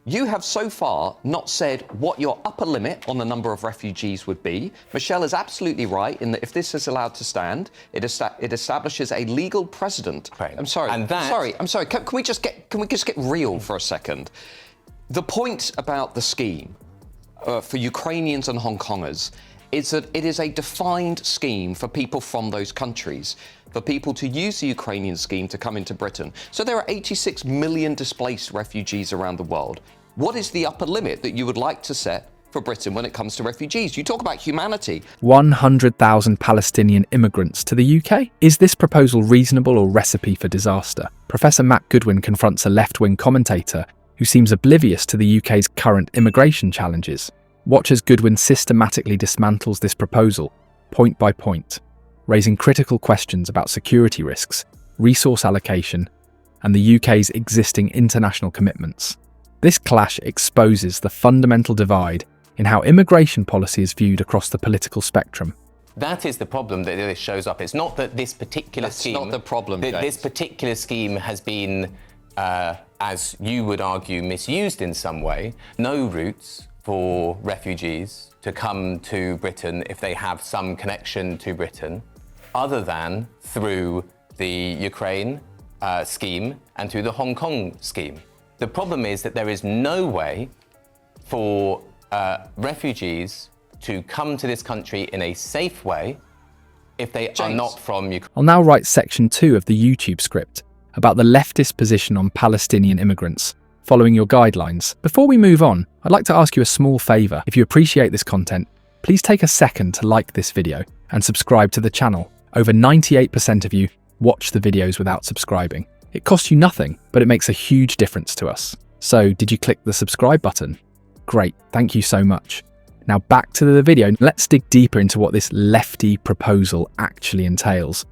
You have so far not said what your upper limit on the number of refugees would be. Michelle is absolutely right in that if this is allowed to stand, it establishes a legal precedent. Right. I'm sorry. And that... I'm sorry. Can we just get real for a second? The point about the scheme for Ukrainians and Hong Kongers is that it is a defined scheme for people from those countries, for people to use the Ukrainian scheme to come into Britain. So there are 86 million displaced refugees around the world. What is the upper limit that you would like to set for Britain when it comes to refugees? You talk about humanity. 100,000 Palestinian immigrants to the UK? Is this proposal reasonable or recipe for disaster? Professor Matt Goodwin confronts a left-wing commentator who seems oblivious to the UK's current immigration challenges. Watch as Goodwin systematically dismantles this proposal, point by point, raising critical questions about security risks, resource allocation, and the UK's existing international commitments. This clash exposes the fundamental divide in how immigration policy is viewed across the political spectrum. That is the problem that this shows up. It's not that this particular scheme... That's not the problem, James. This particular scheme has been, as you would argue, misused in some way. No routes for refugees to come to Britain if they have some connection to Britain, other than through the Ukraine scheme and through the Hong Kong scheme. The problem is that there is no way for refugees to come to this country in a safe way if they are not from Ukraine. I'll now write section 2 of the YouTube script about the leftist position on Palestinian immigrants, following your guidelines. Before we move on, I'd like to ask you a small favour. If you appreciate this content, please take a second to like this video and subscribe to the channel. Over 98% of you watch the videos without subscribing. It costs you nothing, but it makes a huge difference to us. So, did you click the subscribe button? Great, thank you so much. Now back to the video, let's dig deeper into what this lefty proposal actually entails.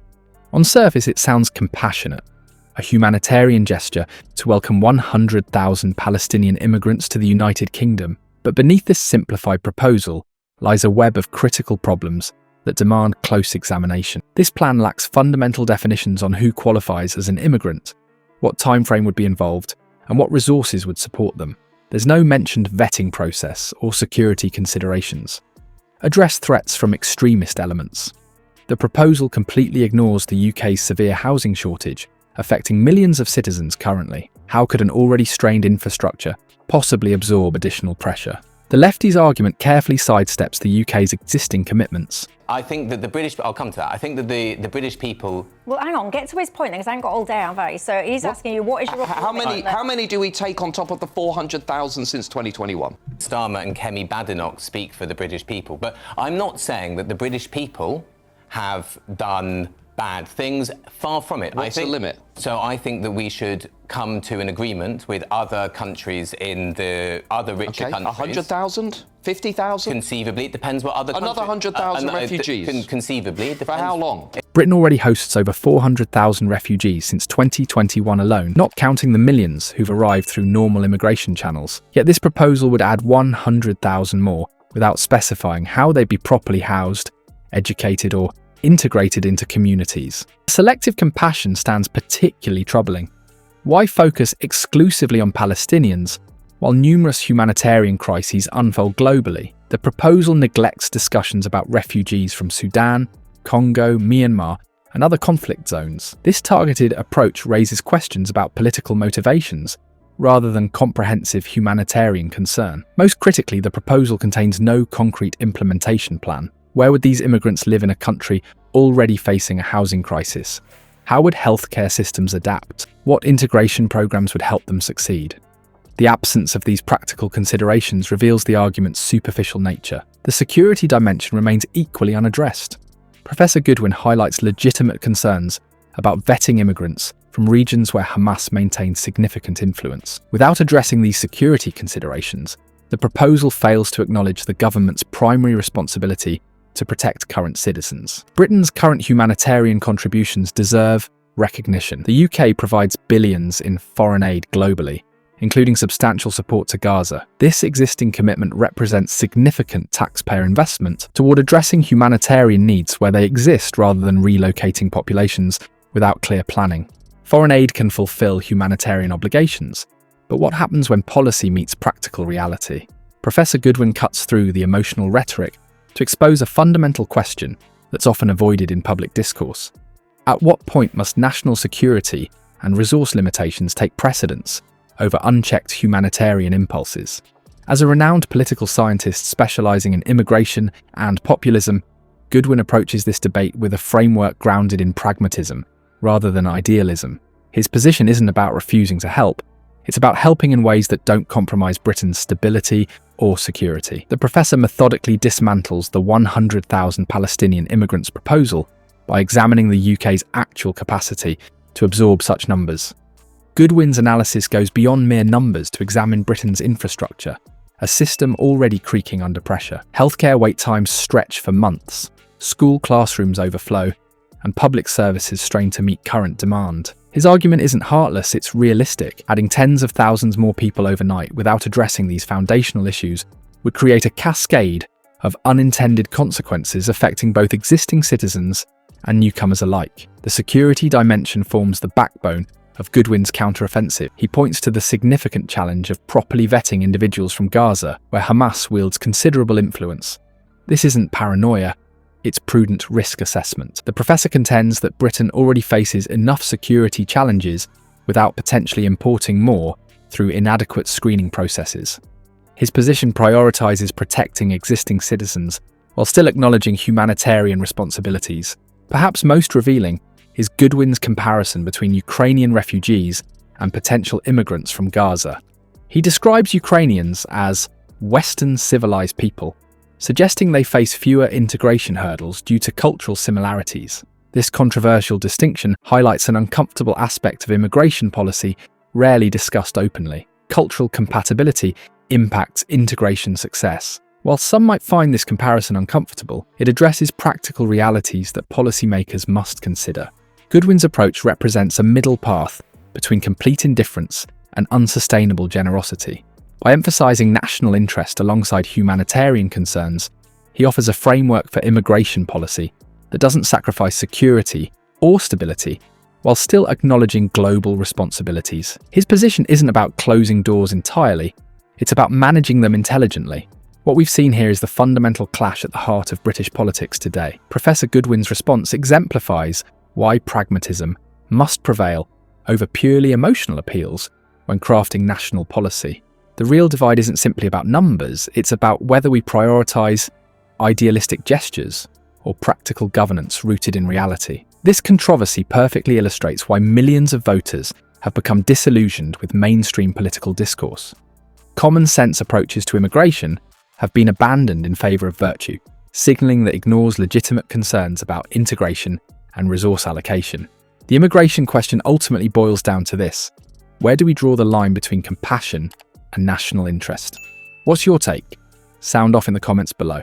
On surface, it sounds compassionate, a humanitarian gesture to welcome 100,000 Palestinian immigrants to the United Kingdom. But beneath this simplified proposal lies a web of critical problems that demand close examination. This plan lacks fundamental definitions on who qualifies as an immigrant, what timeframe would be involved, and what resources would support them. There's no mentioned vetting process or security considerations. Address threats from extremist elements. The proposal completely ignores the UK's severe housing shortage, affecting millions of citizens currently. How could an already strained infrastructure possibly absorb additional pressure? The lefties' argument carefully sidesteps the UK's existing commitments. I think that the British... I'll come to that. I think that the British people... Well, hang on, get to his point then, because I haven't got all day, have I? So he's asking you, what is your... How many do we take on top of the 400,000 since 2021? Starmer and Kemi Badenoch speak for the British people. But I'm not saying that the British people have done bad things. Far from it. What's the limit? So I think that we should come to an agreement with other countries in the other richer countries. 100,000? 50,000? Conceivably. It depends what other countries... Another 100,000 refugees? Conceivably. It For how long? Britain already hosts over 400,000 refugees since 2021 alone, not counting the millions who've arrived through normal immigration channels. Yet this proposal would add 100,000 more without specifying how they'd be properly housed, educated, or integrated into communities. Selective compassion stands particularly troubling. Why focus exclusively on Palestinians while numerous humanitarian crises unfold globally? The proposal neglects discussions about refugees from Sudan, Congo, Myanmar, and other conflict zones. This targeted approach raises questions about political motivations rather than comprehensive humanitarian concern. Most critically, the proposal contains no concrete implementation plan. Where would these immigrants live in a country already facing a housing crisis? How would healthcare systems adapt? What integration programs would help them succeed? The absence of these practical considerations reveals the argument's superficial nature. The security dimension remains equally unaddressed. Professor Goodwin highlights legitimate concerns about vetting immigrants from regions where Hamas maintains significant influence. Without addressing these security considerations, the proposal fails to acknowledge the government's primary responsibility to protect current citizens. Britain's current humanitarian contributions deserve recognition. The UK provides billions in foreign aid globally, including substantial support to Gaza. This existing commitment represents significant taxpayer investment toward addressing humanitarian needs where they exist rather than relocating populations without clear planning. Foreign aid can fulfill humanitarian obligations, But what happens when policy meets practical reality? Professor Goodwin cuts through the emotional rhetoric to expose a fundamental question that's often avoided in public discourse. At what point must national security and resource limitations take precedence over unchecked humanitarian impulses? As a renowned political scientist specializing in immigration and populism, Goodwin approaches this debate with a framework grounded in pragmatism rather than idealism. His position isn't about refusing to help, it's about helping in ways that don't compromise Britain's stability or security. The professor methodically dismantles the 100,000 Palestinian immigrants proposal by examining the UK's actual capacity to absorb such numbers. Goodwin's analysis goes beyond mere numbers to examine Britain's infrastructure, a system already creaking under pressure. Healthcare wait times stretch for months, school classrooms overflow, and public services strain to meet current demand. His argument isn't heartless, it's realistic. Adding tens of thousands more people overnight without addressing these foundational issues would create a cascade of unintended consequences affecting both existing citizens and newcomers alike. The security dimension forms the backbone of Goodwin's counteroffensive. He points to the significant challenge of properly vetting individuals from Gaza, where Hamas wields considerable influence. This isn't paranoia, it's prudent risk assessment. The professor contends that Britain already faces enough security challenges without potentially importing more through inadequate screening processes. His position prioritizes protecting existing citizens while still acknowledging humanitarian responsibilities. Perhaps most revealing is Goodwin's comparison between Ukrainian refugees and potential immigrants from Gaza. He describes Ukrainians as Western civilized people, suggesting they face fewer integration hurdles due to cultural similarities. This controversial distinction highlights an uncomfortable aspect of immigration policy rarely discussed openly. Cultural compatibility impacts integration success. While some might find this comparison uncomfortable, it addresses practical realities that policymakers must consider. Goodwin's approach represents a middle path between complete indifference and unsustainable generosity. By emphasizing national interest alongside humanitarian concerns, he offers a framework for immigration policy that doesn't sacrifice security or stability while still acknowledging global responsibilities. His position isn't about closing doors entirely, it's about managing them intelligently. What we've seen here is the fundamental clash at the heart of British politics today. Professor Goodwin's response exemplifies why pragmatism must prevail over purely emotional appeals when crafting national policy. The real divide isn't simply about numbers, it's about whether we prioritise idealistic gestures or practical governance rooted in reality. This controversy perfectly illustrates why millions of voters have become disillusioned with mainstream political discourse. Common sense approaches to immigration have been abandoned in favour of virtue, signalling that ignores legitimate concerns about integration and resource allocation. The immigration question ultimately boils down to this: where do we draw the line between compassion and national interest? What's your take? Sound off in the comments below.